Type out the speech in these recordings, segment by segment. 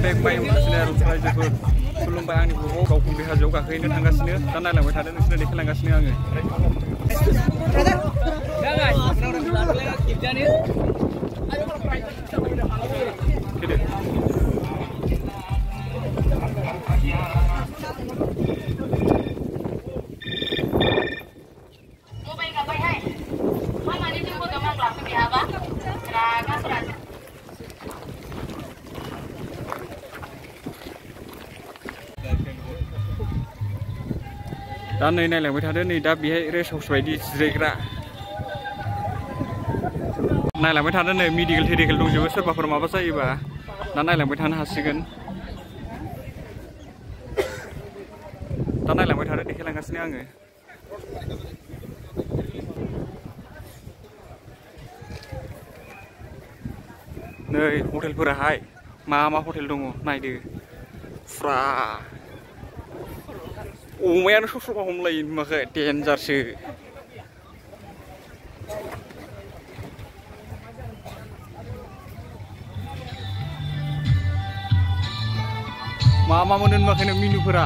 बेलेग my channel रायजोफोर खुलुमबाय आंनि ग्रुपआव बावखुंग्रि हाजोआव गाखोहैनो थांगासिनो दा नायलांबाय थादों नोंसोरनो देखायलांगासिनो आङो दा नै नायलांबाय थादो नै दा बेहाय रेस्ट हाउस बायदि जिरायग्रा नायलांबाय थादो नै मेडिकेल टेडिकेल दंजोबो सोरबाफोर माबा जायोबा दा नायलांबाय थानो हासिगोन दा नायलांबाय थादो देखायलांगासिनो आङो नै हटेलफोराहाय मा मा हटेल दङ नायदो फुरा अमायानो सस्र'बा हमलायो नुवाखै डेन्जारसो मा मा मोनो नुवाखै नों मेनुफोरा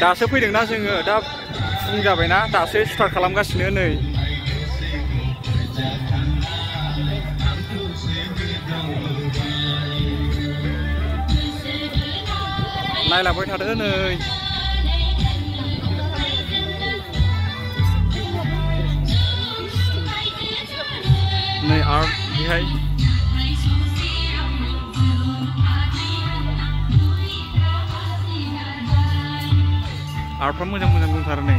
दासो फैदोंना जोङो दा फुं जाबायना दासो स्टार्ट खालामगासिनो नै नायलांबाय थादो नै आर्ट बेहाय आर्टफ्रा मोजां मोजां दंथारो नै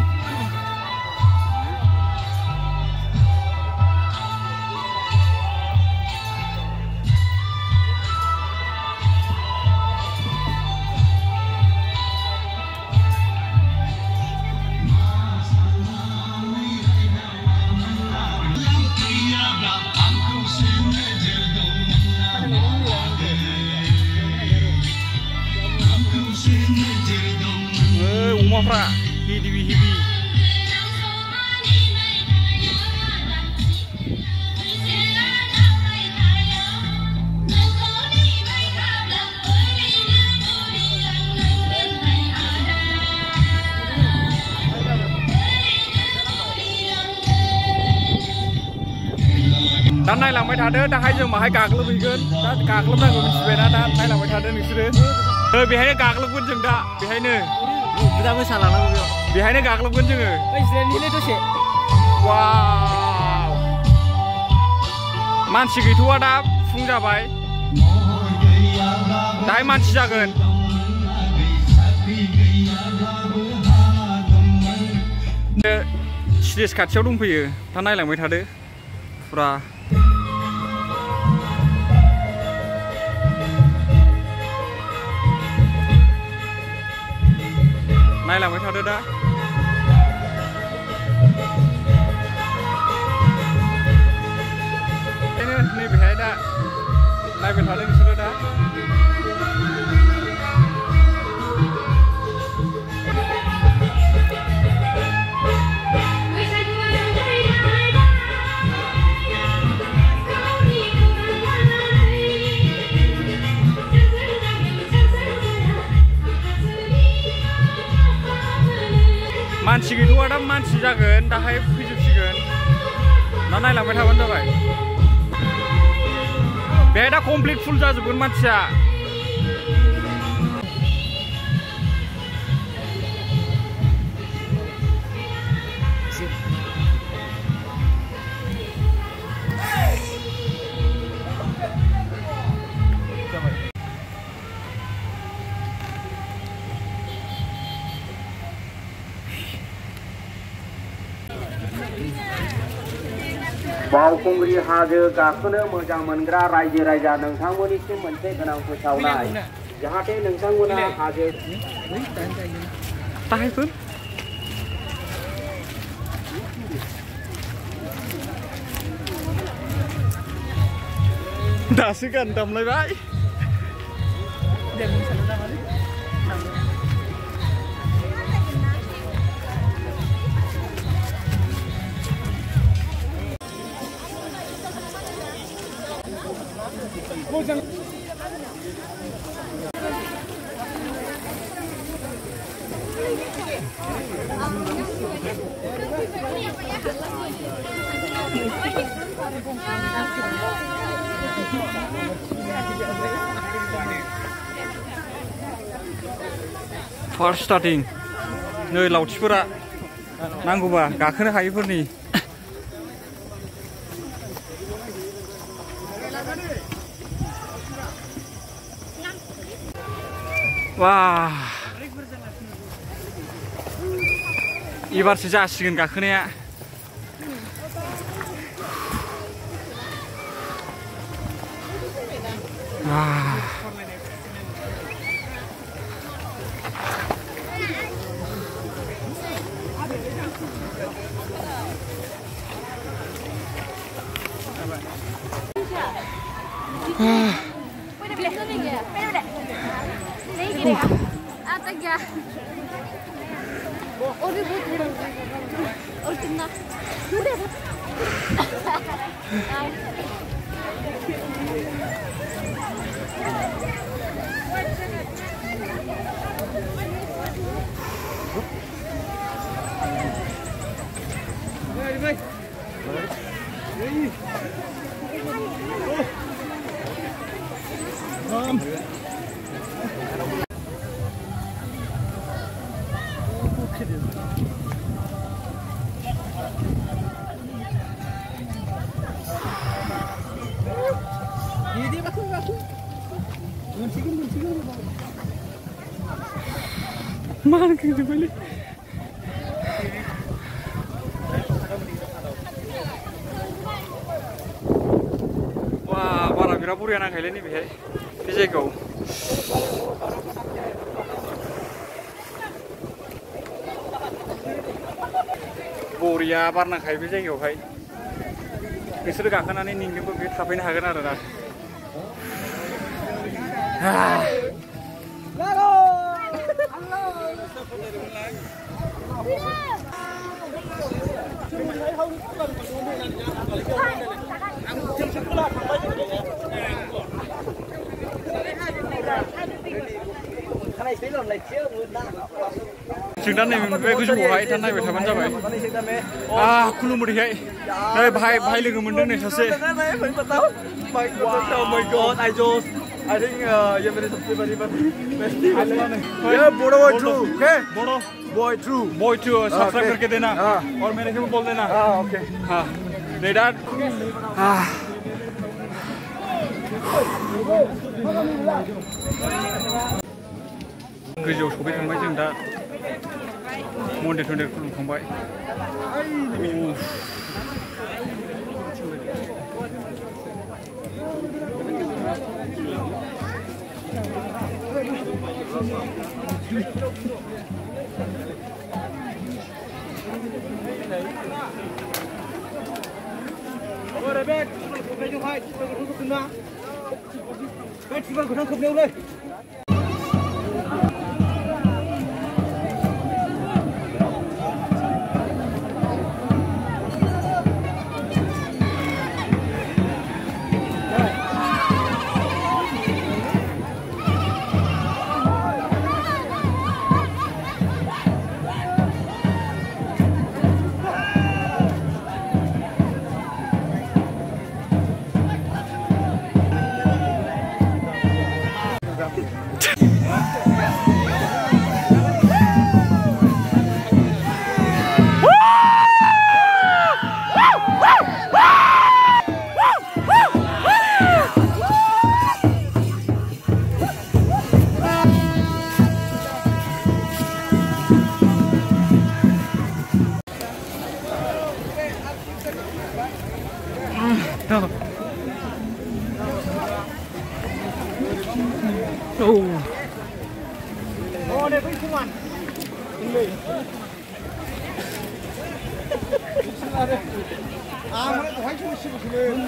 अमाफ्रा हिबि हिबि दा नायलांबाय थादो दाहाय जों माहाय गाग्लोबहैगोन दा गाग्लोबनांगौ मिथिबायना दा नायलांबाय थादो नोंसोरो बेहायनो गाग्लोबगोन जों दा बेहायनो बेहायनो गाग्लोबगोन जोङो वाव मानसि गैथ'वा दा फुं जाबाय दाहाय मानसि जागोन स्टेज खाथियाव दंफैयो दा नायलांबाय थादो फुरा नायलांबाय थादो दा नैबेहाय दा नायबाय थादो नोंसोरो दा मानसि गैथ'वा दा मानसि जागोन दाहाय फैजोबसिगोन दा नायलांबाय थाबानो जाबाय बेहाय दा कमप्लिट फुल जाजोबगोन मानसिया बावखुंग्रि हाजो गाखोनो मोजां मोनग्रा रायजो राजा नोंथांमोननिसिम मोनसे गोनां फोसावनाय जाहाथे नोंथांमोना हाजो ताहायफोर दासो गान दामलायबाय First starting नै लावथिफोरा नांगौबा गाखोनो हायैफोरनि wah एबारसो जासिगोन गाखोनाया mana gitu balik wah bara biराद बुरिया नांखायलै नै बेहाय बे जायगायाव बुरिया बार नांखायो बे जायगायावहाय बिसोर गाखोनानै निंनोबो बे थाफैनो हागोन आरो ना जों दा नैबे गोजौआवहाय दा नायबाय थाबानो जाबाय खुलुमबोदैहाय नै भाइ लोगो मोनदों नै सासे I think ये मेरे सबसे बड़ी बेस्टी ये बड़ो boy true okay बड़ो boy true सब्सक्राइब करके देना और मेरे को बोल देना ओके हाँ रेडा गोजौआव सफैखांबाय जों दा मन्दिर खुलुमखांबाय Oh, đây với không ăn. 아, 그래도 화이트를 씹으시네.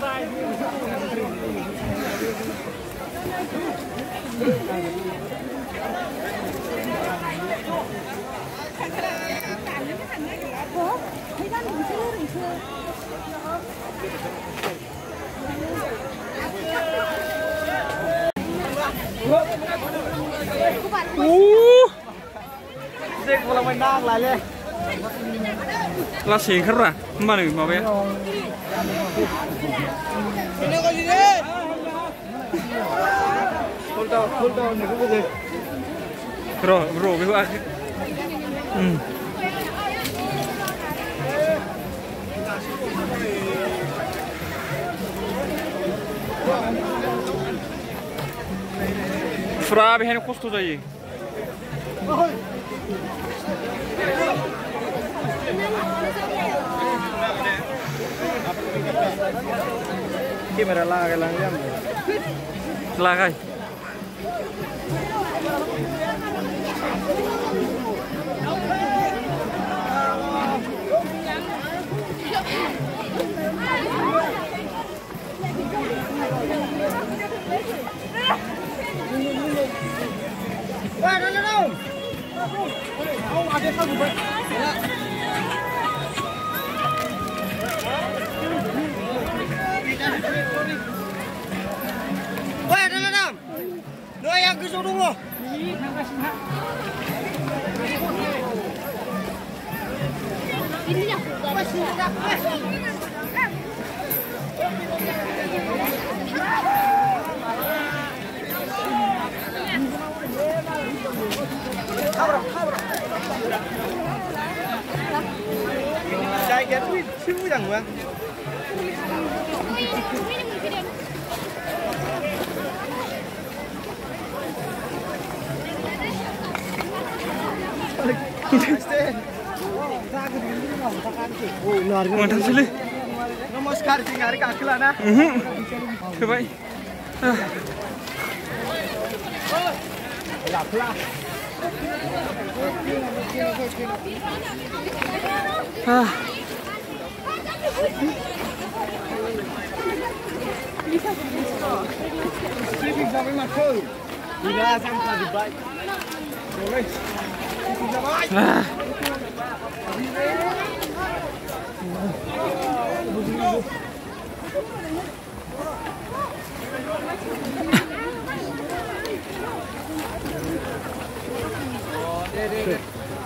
Dek pulang main nang lah le. Lah sing khara, mana mau ya? Ini kau jadi. Hold down, ni kau boleh. Bro, beru aku. Fra bir hani kostu dayı. Kamera lagai lang. Lagai. Wah, đâu. Không ada sao vậy? Wah, đâu. Nơi yang cứ xuống đúng không? Ini ya. Saya get siapa yang bang? Mantap sekali. Namaskar singari kakila na. Coba. Lapla.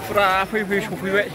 Fra phi vậy.